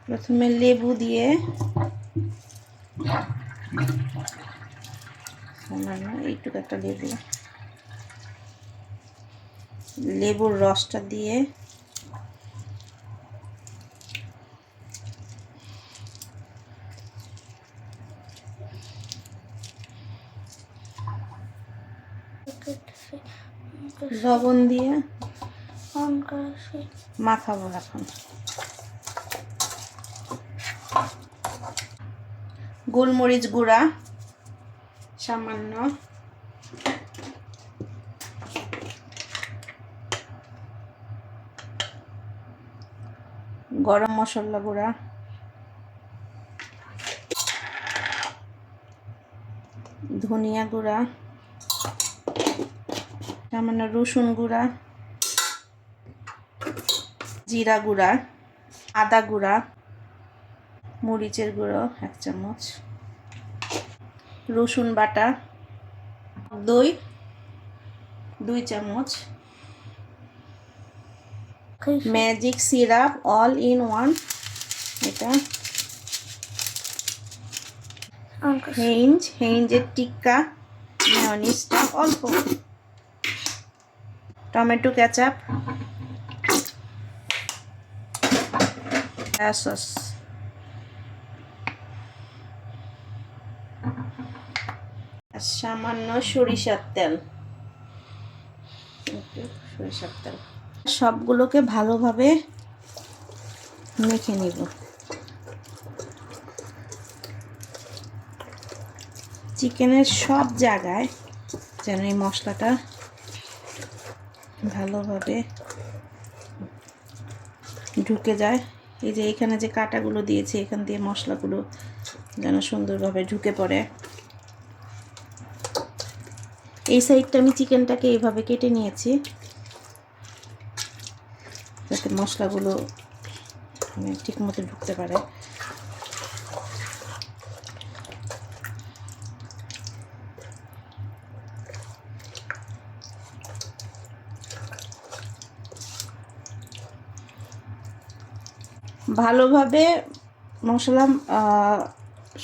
প্রথমে লেবু দিয়ে সামান্য এইটুকু একটা লেবুর রসটা দিয়ে লবণ দিয়ে মাখাবো। এখন গোলমরিচ গুঁড়া সামান্য, গরম মশলা গুঁড়া, ধনিয়া গুঁড়া, সামান্য রসুন গুঁড়া, জিরা গুঁড়া, আদা গুঁড়া, মরিচের গুঁড়ো 1 চামচ, রসুন বাটা, দই 2 চামচ, magic syrup all in one, এটা হেইঞ্জের টিক্কা, মেয়োনিজটা অল্প, টমেটো কেচাপ, সস, সামান্য সরিষার তেল। সবগুলোকে ভালোভাবে মেখে নিব। চিকেনের সব জায়গায় যেন এই মশলাটা ভালোভাবে ঢুকে যায়। এই যে এখানে যে কাটাগুলো দিয়েছি, এখান দিয়ে মশলাগুলো যেন সুন্দরভাবে ঢুকে পড়ে। এই সাইডটা আমি চিকেনটাকে এইভাবে কেটে নিয়েছি যাতে মশলাগুলো ঠিক মতো ঢুকতে পারে। ভালোভাবে মশলা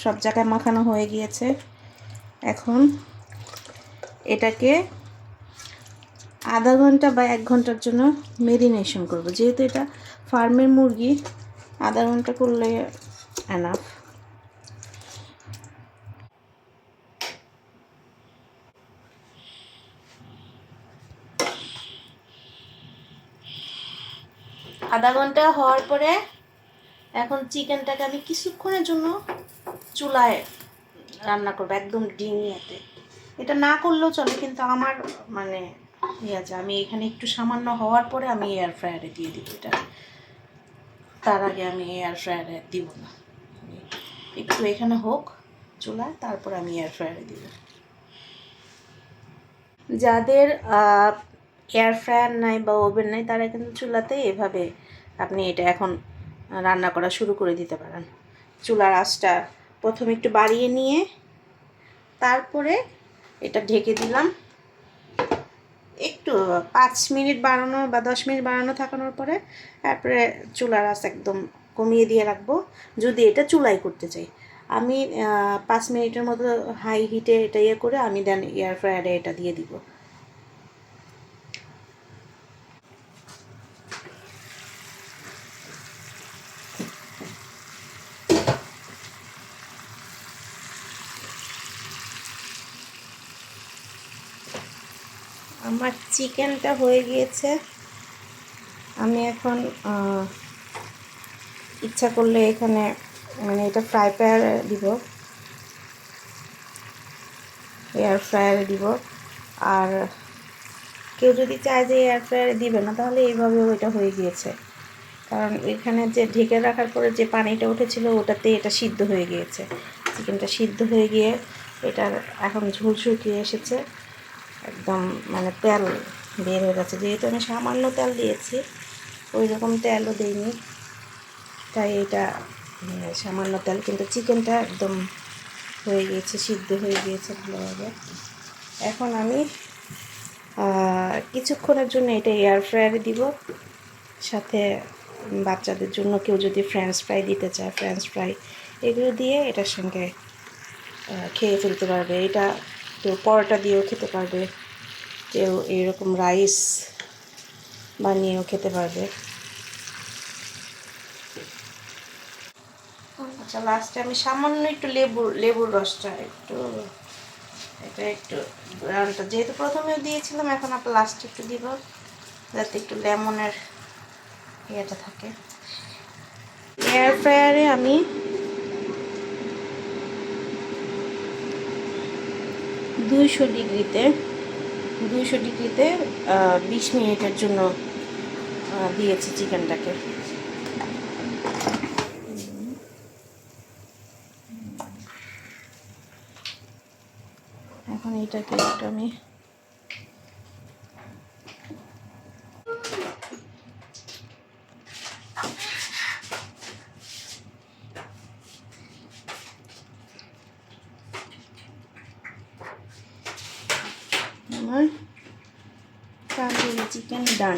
সব জায়গায় মাখানো হয়ে গিয়েছে। এখন এটাকে আধা ঘন্টা বা 1 ঘন্টার জন্য মেরিনেশন করব। যেহেতু এটা ফার্মের মুরগি, আধা ঘন্টা করলে এনাফ। আধা ঘন্টা হওয়ার পরে এখন চিকেনটাকে আমি কিছুক্ষণের জন্য চুলায় রান্না করবো, একদম ডিঙিয়েতে। এটা না করলেও চলে, কিন্তু আমার মানে আছে, আমি এখানে একটু সামান্য হওয়ার পরে আমি এয়ার ফ্রায়ারে দিয়ে দিব। এটা তার আগে আমি এয়ার ফ্রায়ারে দিব না, একটু এখানে হোক চুলায়, তারপর আমি এয়ার ফ্রায়ারে দিব। যাদের এয়ার ফ্রায়ার নাই বা ওভেন নাই, তারা কিন্তু চুলাতে এভাবে আপনি এটা এখন রান্না করা শুরু করে দিতে পারেন। চুলার আঁচটা প্রথমে একটু বাড়িয়ে নিয়ে তারপরে এটা ঢেকে দিলাম। একটু 5 মিনিট বাড়ানো বা 10 মিনিট বাড়ানো থাকানোর পরে তারপরে চুলার আঁচ একদম কমিয়ে দিয়ে রাখবো যদি এটা চুলায় করতে চাই। আমি 5 মিনিটের মতো হাই হিটে এটা ইয়ে করে আমি দেন এয়ার ফ্রায়ারে এটা দিয়ে দিব। আমার চিকেনটা হয়ে গিয়েছে। আমি এখন ইচ্ছা করলে এখানে মানে এটা ফ্রাই প্যানে দিব, এয়ার ফ্রায়ারে দিব। আর কেউ যদি চায় যে এয়ার ফ্রায়ারে দিবে না, তাহলে এইভাবেও এটা হয়ে গিয়েছে। কারণ এখানে যে ঢেকে রাখার পরে যে পানিটা উঠেছিল ওটাতে এটা সিদ্ধ হয়ে গিয়েছে। চিকেনটা সিদ্ধ হয়ে গিয়ে এটার এখন ঝোল শুকিয়ে এসেছে, একদম মানে তেল বের হয়ে গেছে। যেহেতু আমি সামান্য তেল দিয়েছি, ওই রকম তেলও দিইনি, তাই এটা সামান্য তেল, কিন্তু চিকেনটা একদম হয়ে গিয়েছে, সিদ্ধ হয়ে গিয়েছে ভালোভাবে। এখন আমি কিছুক্ষণের জন্য এটা এয়ার ফ্রায়ারে দিব, সাথে বাচ্চাদের জন্য কেউ যদি ফ্রেঞ্চ ফ্রাই দিতে চায়, ফ্রেঞ্চ ফ্রাই এগুলো দিয়ে এটার সঙ্গে খেয়ে ফেলতে পারবে। এটা কেউ পরোটা দিয়েও খেতে পারবে, কেউ এরকম রাইস বানিয়েও খেতে পারবে। আচ্ছা, লাস্টে আমি সামান্য একটু লেবুর রসটা একটু রানটা যেহেতু প্রথমেও দিয়েছিলাম, এখন আবার লাস্টে একটু দিব যাতে একটু লেমনের ইয়েটা থাকে। এয়ার ফ্রায়ারে আমি 200 ডিগ্রিতে 20 মিনিটের জন্য দিয়েছি চিকেনটাকে। এখন এটাকে একটু আমি আমার তান্দুরি চিকেন ডান।